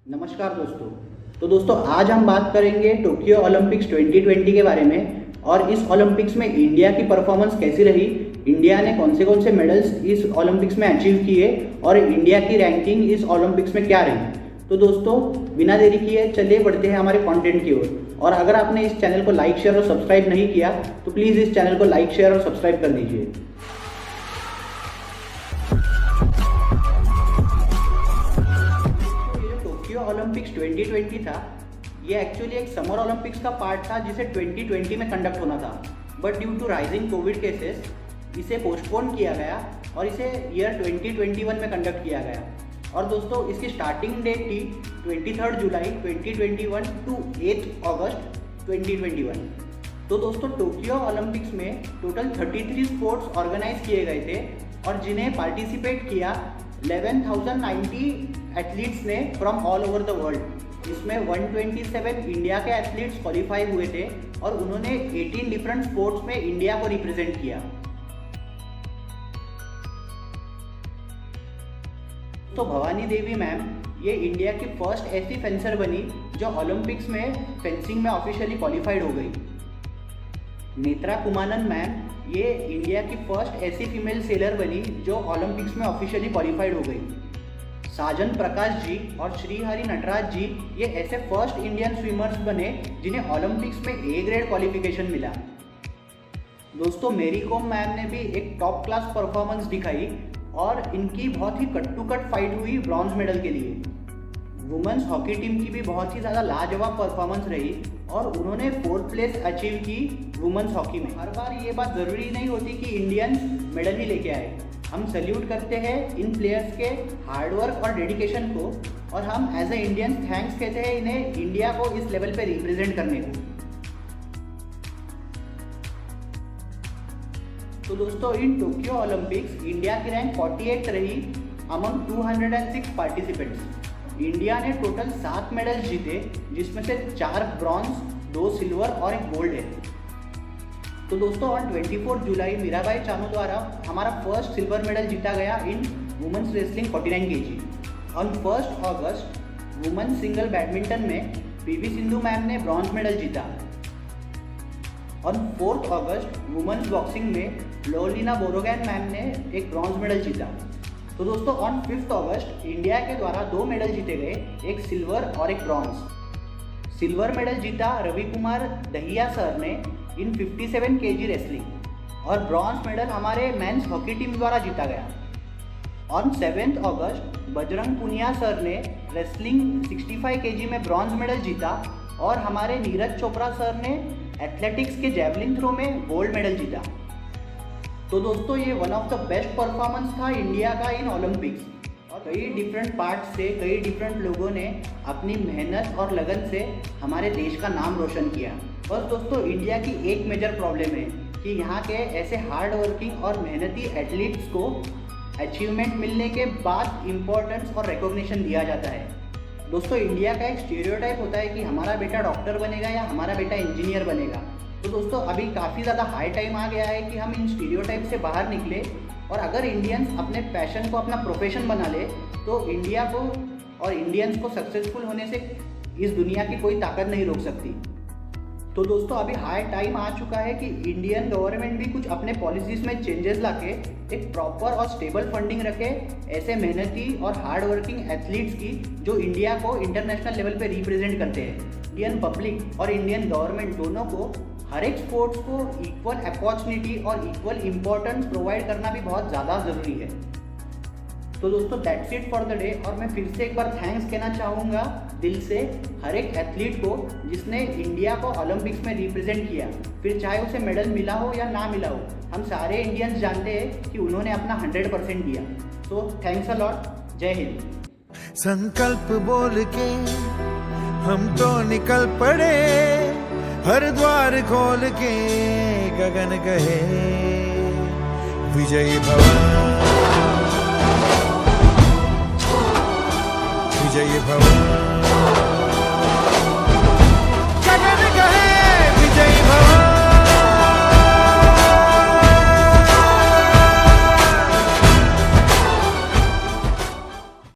नमस्कार दोस्तों। तो दोस्तों आज हम बात करेंगे टोक्यो ओलंपिक्स 2020 के बारे में और इस ओलंपिक्स में इंडिया की परफॉर्मेंस कैसी रही, इंडिया ने कौन से मेडल्स इस ओलंपिक्स में अचीव किए और इंडिया की रैंकिंग इस ओलंपिक्स में क्या रही। तो दोस्तों बिना देरी किए चलिए बढ़ते हैं हमारे कंटेंट की ओर। और अगर आपने इस चैनल को लाइक शेयर और सब्सक्राइब नहीं किया तो प्लीज़ इस चैनल को लाइक शेयर और सब्सक्राइब कर दीजिए। ओलंपिक्स 2020 था, ये एक्चुअली एक समर ओलंपिक्स का पार्ट था जिसे 2020 में कंडक्ट होना था, but due to rising covid cases इसे पोस्टपोन किया गया और इसे ईयर 2021 में कंडक्ट किया गया। और दोस्तों इसकी स्टार्टिंग डेट थी 23 जुलाई 2021 टू 8 अगस्त 2021। तो दोस्तों टोक्यो ओलंपिक्स में टोटल 33 स्पोर्ट्स ऑर्गेनाइज किए गए थे और जिन्हें पार्टिसिपेट किया 11,090 एथलीट्स ने from all over the world. इसमें 127 इंडिया के एथलीट्स क्वालिफाई हुए थे और उन्होंने 18 डिफरेंट स्पोर्ट्स में इंडिया को रिप्रेजेंट किया। तो भवानी देवी मैम ये इंडिया की फर्स्ट ऐसी फेंसर बनी जो ओलंपिक्स में फेंसिंग में ऑफिशियली क्वालिफाइड हो गई। नेत्रा कुमानन मैम ये इंडिया की फर्स्ट ऐसी फीमेल सेलर बनी जो ओलंपिक्स में ऑफिशियली क्वालिफाइड हो गई। साजन प्रकाश जी और श्रीहरि नटराज जी ये ऐसे फर्स्ट इंडियन स्विमर्स बने जिन्हें ओलंपिक्स में ए ग्रेड क्वालिफिकेशन मिला। दोस्तों मेरी कॉम मैम ने भी एक टॉप क्लास परफॉर्मेंस दिखाई और इनकी बहुत ही कट टू कट फाइट हुई ब्रॉन्ज मेडल के लिए। वुमेन्स हॉकी टीम की भी बहुत ही ज़्यादा लाजवाब परफॉर्मेंस रही और उन्होंने 4th प्लेस अचीव की वुमेन्स हॉकी में। हर बार ये बात ज़रूरी नहीं होती कि इंडियंस मेडल ही लेके आए। हम सैल्यूट करते हैं इन प्लेयर्स के हार्डवर्क और डेडिकेशन को और हम एज ए इंडियंस थैंक्स कहते हैं इन्हें इंडिया को इस लेवल पे रिप्रेजेंट करने को। तो दोस्तों इन टोक्यो ओलंपिक्स इंडिया की रैंक 48 रही अमंग 206 पार्टिसिपेंट्स। इंडिया ने टोटल 7 मेडल्स जीते जिसमें से 4 ब्रॉन्ज, 2 सिल्वर और 1 गोल्ड है। तो दोस्तों ऑन 24 जुलाई मीराबाई चानू द्वारा हमारा फर्स्ट सिल्वर मेडल जीता गया in women's wrestling 49 kg। On 1 August women's single badminton में पीवी सिंधु मैम ने ब्रॉन्ज मेडल जीता। ऑन 4 अगस्त वुमेन्स बॉक्सिंग में लोलिना बोरोगैन मैम ने एक ब्रॉन्ज मेडल जीता। तो दोस्तों ऑन 5 अगस्त इंडिया के द्वारा 2 मेडल जीते गए, एक सिल्वर और एक ब्रॉन्ज। सिल्वर मेडल जीता रवि कुमार दहिया सर ने इन 57 kg रेसलिंग और ब्रॉन्ज मेडल हमारे मेंस हॉकी टीम द्वारा जीता गया। On 7 August Bajrang Punia sir ने रेसलिंग 65 kg में ब्रॉन्ज मेडल जीता और हमारे नीरज चोपड़ा सर ने एथलेटिक्स के जैवलिन थ्रो में गोल्ड मेडल जीता। तो दोस्तों ये one of the best performance था इंडिया का इन ओलंपिक्स और कई डिफरेंट पार्ट से कई डिफरेंट लोगों ने अपनी मेहनत और लगन से हमारे देश का नाम रोशन किया। बस दोस्तों इंडिया की एक मेजर प्रॉब्लम है कि यहाँ के ऐसे हार्ड वर्किंग और मेहनती एथलीट्स को अचीवमेंट मिलने के बाद इम्पोर्टेंस और रिकॉग्निशन दिया जाता है। दोस्तों इंडिया का एक स्टीरियोटाइप होता है कि हमारा बेटा डॉक्टर बनेगा या हमारा बेटा इंजीनियर बनेगा। तो दोस्तों अभी काफ़ी ज़्यादा हाई टाइम आ गया है कि हम इन स्टीरियोटाइप से बाहर निकले और अगर इंडियंस अपने पैशन को अपना प्रोफेशन बना ले तो इंडिया को और इंडियंस को सक्सेसफुल होने से इस दुनिया की कोई ताकत नहीं रोक सकती। तो दोस्तों अभी हाई टाइम आ चुका है कि इंडियन गवर्नमेंट भी कुछ अपने पॉलिसीज़ में चेंजेस लाके एक प्रॉपर और स्टेबल फंडिंग रखे ऐसे मेहनती और हार्ड वर्किंग एथलीट्स की जो इंडिया को इंटरनेशनल लेवल पे रिप्रेजेंट करते हैं। इंडियन पब्लिक और इंडियन गवर्नमेंट दोनों को हर एक स्पोर्ट्स को इक्वल अपॉर्चुनिटी और इक्वल इम्पोर्टेंस प्रोवाइड करना भी बहुत ज़्यादा ज़रूरी है। तो दोस्तों that's it for the day और मैं फिर से एक बार थैंक्स कहना चाहूँगा दिल से हर एक एथलीट को जिसने इंडिया को ओलंपिक्स में रिप्रेजेंट किया, फिर चाहे उसे मेडल मिला हो या ना मिला हो। हम सारे इंडियंस जानते हैं कि उन्होंने अपना 100% दिया। So thanks a lot. जय हिंद। संकल्प बोल के हम तो निकल पड़े, हर द्वार खोल के गगन कहे विजयी भव, विजयी भव, गगन कहे